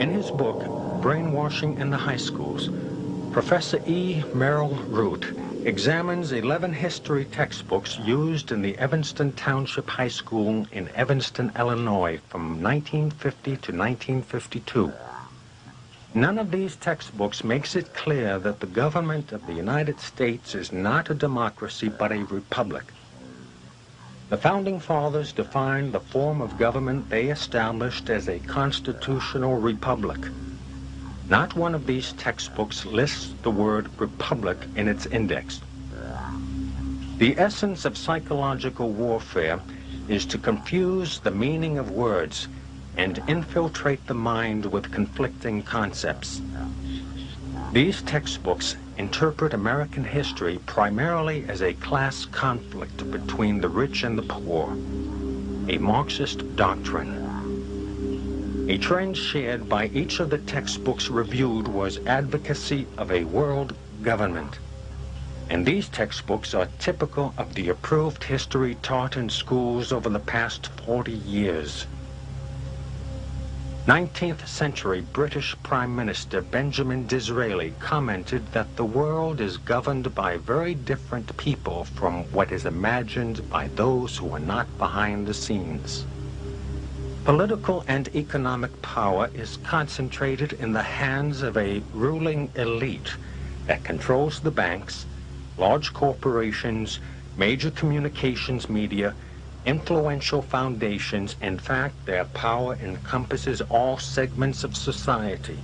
In his book, Brainwashing in the High Schools, Professor E. Merrill Root examines 11 history textbooks used in the Evanston Township High School in Evanston, Illinois from 1950 to 1952. None of these textbooks makes it clear that the government of the United States is not a democracy but a republic. The Founding Fathers defined the form of government they established as a constitutional republic. Not one of these textbooks lists the word republic in its index. The essence of psychological warfare is to confuse the meaning of words and infiltrate the mind with conflicting concepts. These textbooks interpret American history primarily as a class conflict between the rich and the poor, a Marxist doctrine. A trend shared by each of the textbooks reviewed was advocacy of a world government. And these textbooks are typical of the approved history taught in schools over the past 40 years. 19th century British Prime Minister Benjamin Disraeli commented that the world is governed by very different people from what is imagined by those who are not behind the scenes. Political and economic power is concentrated in the hands of a ruling elite that controls the banks, large corporations, major communications media, influential foundations. In fact, their power encompasses all segments of society.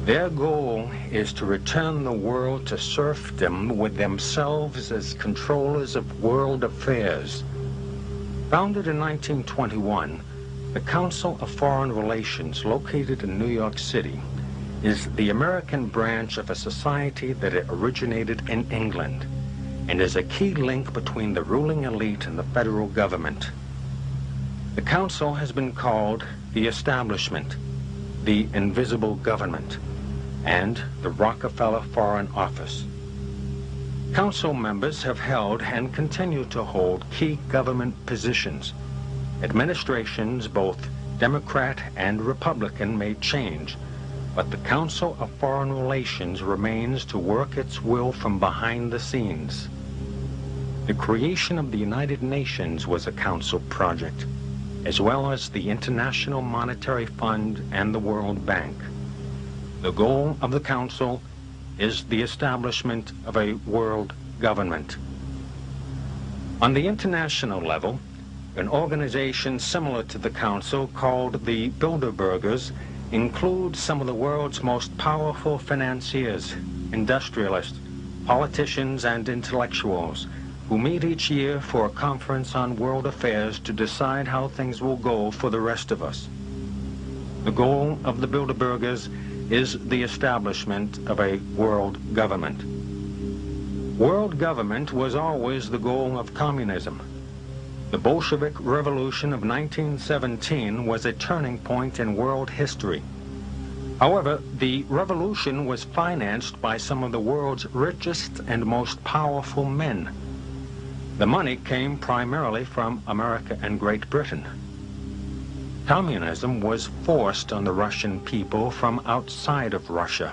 Their goal is to return the world to serfdom with themselves as controllers of world affairs. Founded in 1921, the Council of Foreign Relations, located in New York City, is the American branch of a society that originated in England and is a key link between the ruling elite and the federal government. The Council has been called the Establishment, the Invisible Government, and the Rockefeller Foreign Office. Council members have held and continue to hold key government positions. Administrations, both Democrat and Republican, may change, but the Council of Foreign Relations remains to work its will from behind the scenes. The creation of the United Nations was a Council project, as well as the International Monetary Fund and the World Bank. The goal of the Council is the establishment of a world government. On the international level, an organization similar to the Council called the Bilderbergers includes some of the world's most powerful financiers, industrialists, politicians, and intellectuals who meet each year for a conference on world affairs to decide how things will go for the rest of us. The goal of the Bilderbergers is the establishment of a world government. World government was always the goal of communism. The Bolshevik Revolution of 1917 was a turning point in world history. However, the revolution was financed by some of the world's richest and most powerful men. The money came primarily from America and Great Britain. Communism was forced on the Russian people from outside of Russia.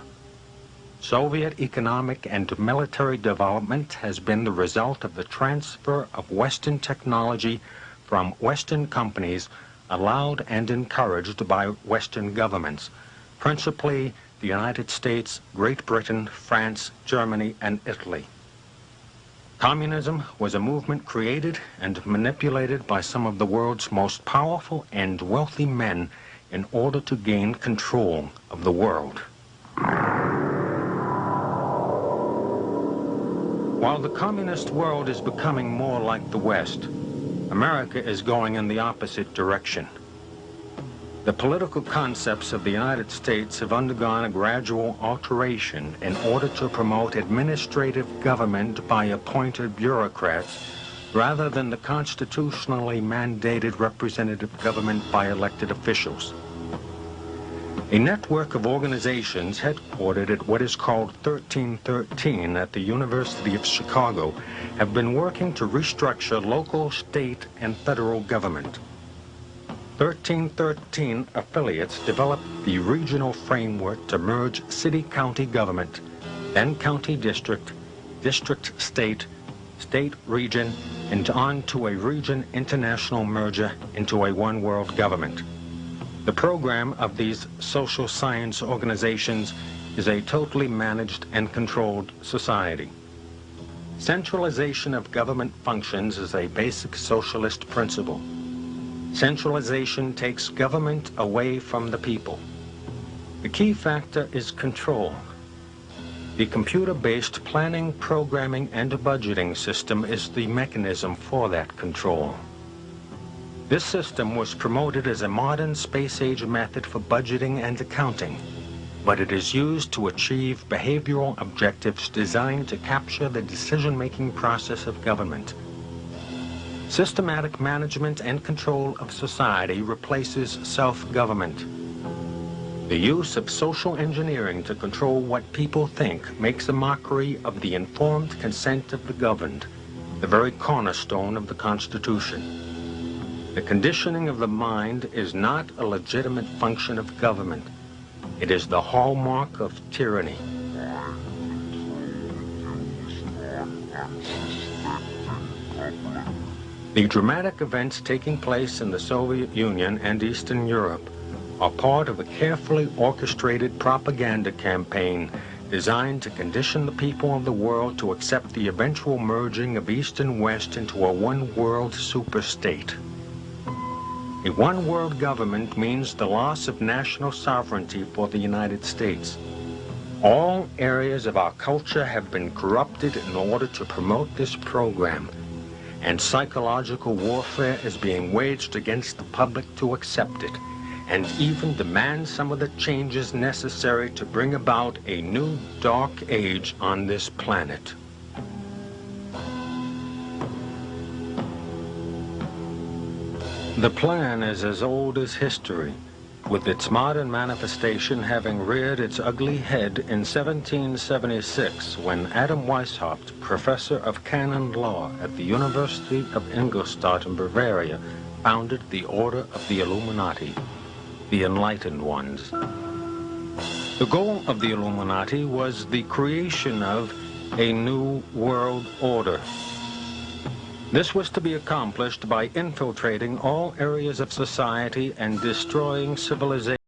Soviet economic and military development has been the result of the transfer of Western technology from Western companies allowed and encouraged by Western governments, principally the United States, Great Britain, France, Germany, and Italy. Communism was a movement created and manipulated by some of the world's most powerful and wealthy men in order to gain control of the world. While the communist world is becoming more like the West, America is going in the opposite direction. The political concepts of the United States have undergone a gradual alteration in order to promote administrative government by appointed bureaucrats rather than the constitutionally mandated representative government by elected officials. A network of organizations headquartered at what is called 1313 at the University of Chicago have been working to restructure local, state, and federal government. 1313 affiliates developed the regional framework to merge city-county government, then county district, district-state, state-region, and on to a region-international merger into a one-world government. The program of these social science organizations is a totally managed and controlled society. Centralization of government functions is a basic socialist principle. Centralization takes government away from the people. The key factor is control. The computer-based planning, programming, and budgeting system is the mechanism for that control. This system was promoted as a modern space-age method for budgeting and accounting, but it is used to achieve behavioral objectives designed to capture the decision-making process of government. Systematic management and control of society replaces self-government. The use of social engineering to control what people think makes a mockery of the informed consent of the governed, the very cornerstone of the Constitution. The conditioning of the mind is not a legitimate function of government. It is the hallmark of tyranny. The dramatic events taking place in the Soviet Union and Eastern Europe are part of a carefully orchestrated propaganda campaign designed to condition the people of the world to accept the eventual merging of East and West into a one-world superstate. A one-world government means the loss of national sovereignty for the United States. All areas of our culture have been corrupted in order to promote this program, and psychological warfare is being waged against the public to accept it, and even demand some of the changes necessary to bring about a new dark age on this planet. The plan is as old as history, with its modern manifestation having reared its ugly head in 1776 when Adam Weishaupt, professor of canon law at the University of Ingolstadt in Bavaria, founded the Order of the Illuminati, the Enlightened Ones. The goal of the Illuminati was the creation of a new world order. This was to be accomplished by infiltrating all areas of society and destroying civilization.